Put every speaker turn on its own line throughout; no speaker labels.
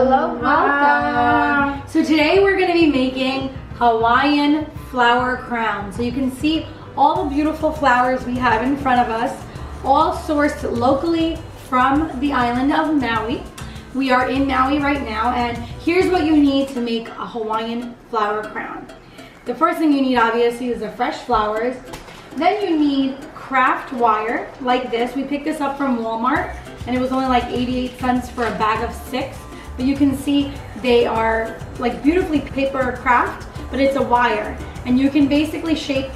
Hello, welcome. So today we're going to be making Hawaiian flower crown. So you can see all the beautiful flowers we have in front of us, all sourced locally from the island of Maui. We are in Maui right now, and here's what you need to make a Hawaiian flower crown. The first thing you need obviously is the fresh flowers. Then you need craft wire like this. We picked this up from Walmart and it was only like 88 cents for a bag of 6. But you can see they are like beautifully paper craft, but it's a wire. And you can basically shape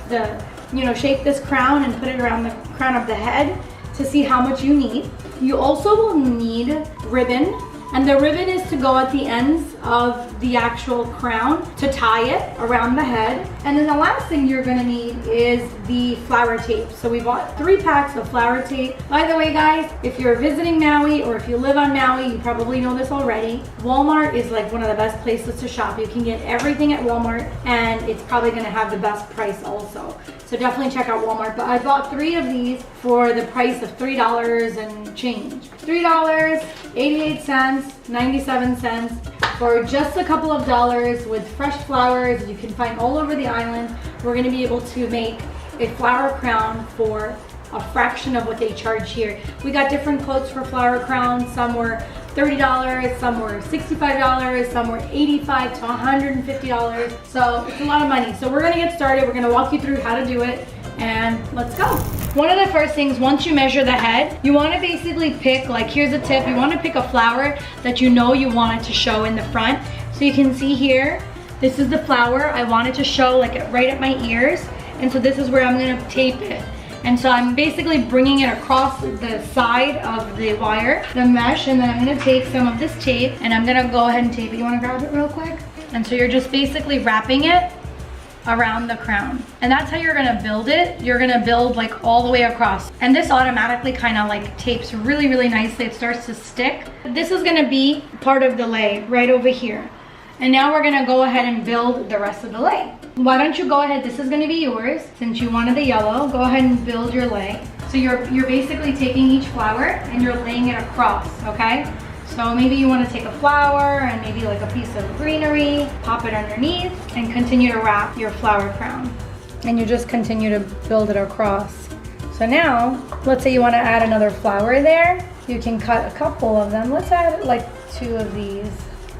shape this crown and put it around the crown of the head to see how much you need. You also will need ribbon, and the ribbon is to go at the ends of the actual crown to tie it around the head. And then the last thing you're gonna need is the flower tape. So we bought 3 packs of flower tape. By the way guys, if you're visiting Maui or if you live on Maui, you probably know this already. Walmart is like one of the best places to shop. You can get everything at Walmart and it's probably gonna have the best price also. So definitely check out Walmart. But I bought 3 of these for the price of $3 and change. $3, 88 cents, 97 cents for just a couple of dollars with fresh flowers you can find all over the island. We're gonna be able to make a flower crown for a fraction of what they charge here. We got different quotes for flower crowns. Some were $30, some were $65, some were $85 to $150. So it's a lot of money. So we're gonna get started. We're gonna walk you through how to do it and let's go. One of the first things, once you measure the head, you wanna basically pick, like here's a tip, you wanna pick a flower that you know you want it to show in the front. So you can see here, this is the flower. I want it to show like right at my ears. And so this is where I'm gonna tape it. And so I'm basically bringing it across the side of the wire, the mesh, and then I'm gonna take some of this tape and I'm gonna go ahead and tape it. You wanna grab it real quick? And so you're just basically wrapping it around the crown. And that's how you're gonna build it. You're gonna build like all the way across. And this automatically kind of like tapes really, really nicely. It starts to stick. This is gonna be part of the lei right over here. And now we're gonna go ahead and build the rest of the lei. Why don't you go ahead, this is gonna be yours. Since you wanted the yellow, go ahead and build your lei. So you're basically taking each flower and you're laying it across, okay? So maybe you wanna take a flower and maybe like a piece of greenery, pop it underneath and continue to wrap your flower crown. And you just continue to build it across. So now, let's say you wanna add another flower there. You can cut a couple of them. Let's add like 2 of these.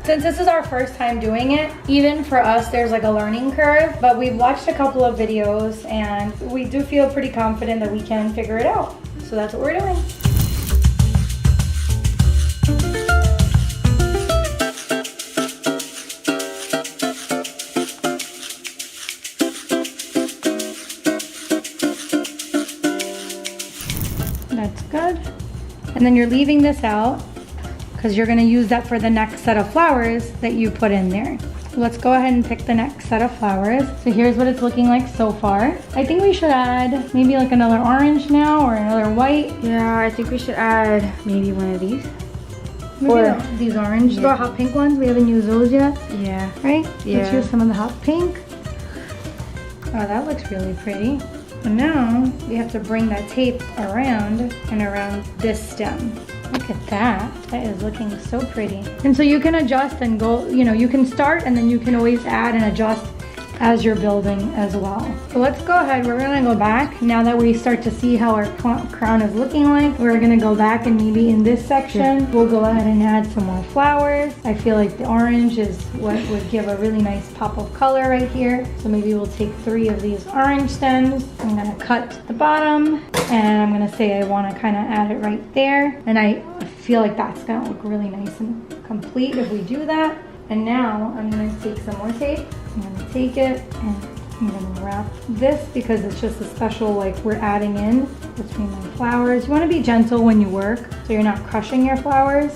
Since this is our first time doing it, even for us, there's like a learning curve, but we've watched a couple of videos and we do feel pretty confident that we can figure it out. So that's what we're doing. That's good. And then you're leaving this out because you're gonna use that for the next set of flowers that you put in there. Let's go ahead and pick the next set of flowers. So here's what it's looking like so far. I think we should add maybe like another orange now or another white.
Yeah, I think we should add maybe one of these.
Maybe or these orange. Yeah. The hot pink ones, we haven't used those yet.
Yeah.
Right?
Yeah.
Let's use some of the hot pink. Oh, that looks really pretty. And now we have to bring that tape around and around this stem. Look at that. That is looking so pretty. And so you can adjust and go, you can start and then you can always add and adjust as you're building as well. So let's go ahead. We're gonna go back. Now that we start to see how our crown is looking like, we're gonna go back and maybe in this section, we'll go ahead and add some more flowers. I feel like the orange is what would give a really nice pop of color right here. So maybe we'll take 3 of these orange stems. I'm gonna cut the bottom and I'm gonna say I wanna kinda add it right there. And I feel like that's gonna look really nice and complete if we do that. And now I'm gonna take some more tape. I'm gonna take it and I'm gonna wrap this because it's just a special, like we're adding in between my flowers. You wanna be gentle when you work so you're not crushing your flowers.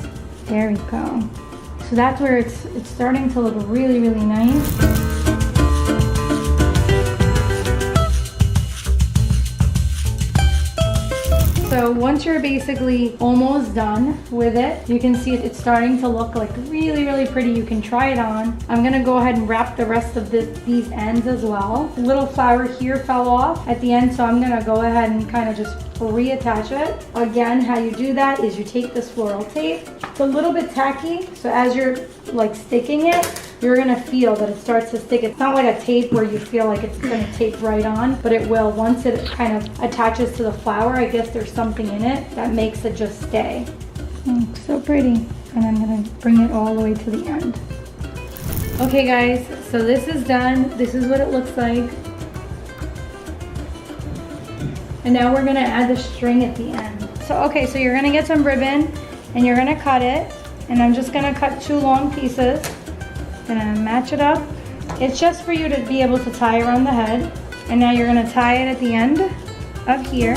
There we go. So that's where it's starting to look really, really nice. So once once you're basically almost done with it, you can see it's starting to look like really, really pretty. You can try it on. I'm gonna go ahead and wrap the rest of these ends as well. The little flower here fell off at the end, so I'm gonna go ahead and kind of just reattach it. Again, how you do that is you take this floral tape. It's a little bit tacky, so as you're like sticking it, you're gonna feel that it starts to stick. It's not like a tape where you feel like it's gonna tape right on, but it will once it kind of attaches to the flower. I guess there's something in it that makes it just stay. So pretty. And I'm gonna bring it all the way to the end. Okay guys, so this is done. This is what it looks like. And now we're gonna add the string at the end. So okay, so you're gonna get some ribbon and you're gonna cut it. And I'm just gonna cut 2 long pieces. Gonna match it up. It's just for you to be able to tie around the head. And now you're gonna tie it at the end of here.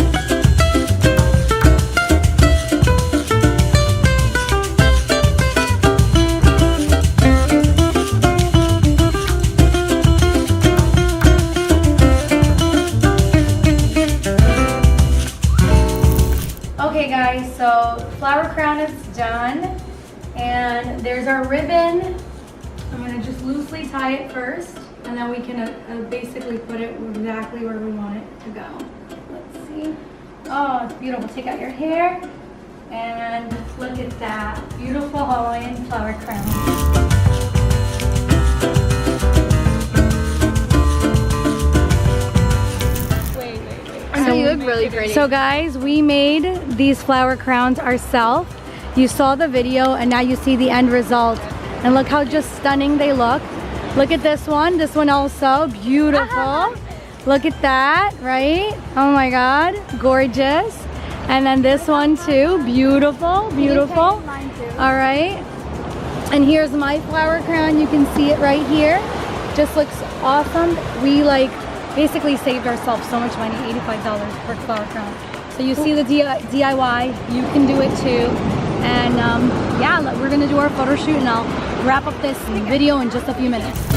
Okay guys, so flower crown is done. And there's our ribbon. I'm gonna just loosely tie it first, and then we can basically put it exactly where we want it to go. Let's see. Oh, it's beautiful. Take out your hair, and look at that. Beautiful Hawaiian flower crown.
So you look really pretty.
So guys, we made these flower crowns ourselves. You saw the video, and now you see the end result. And look how just stunning they look. Look at this one also, beautiful. Look at that, right? Oh my God, gorgeous. And then this one too, beautiful, beautiful. All right. And here's my flower crown. You can see it right here. Just looks awesome. We like basically saved ourselves so much money, $85 per flower crown. So you see the DIY, you can do it too. And yeah, we're gonna do our photo shoot, and I'll wrap up this video in just a few minutes.